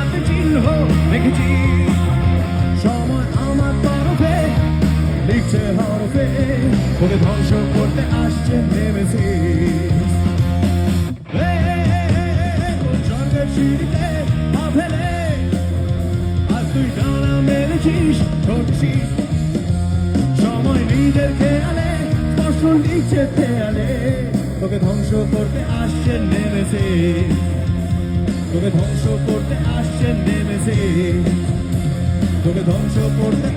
হাতে চিহ্ন রেখেছি সময় আমার তরফে লিখছে হরফে তোকে ধ্বংস করতে আসছে নেমেছি স্বর্গের সিঁড়িতে পা ফেলে আজ তুই ডানা মেরেছিস ঠকছিস সময় নিজের খেয়ালে স্পর্শ লিখছে খেয়ালে তোকে ধ্বংস করতে আসছে নেমেছে তোকে ধ্বংস করতে আসছে নেমেছে তোকে ধ্বংস করতে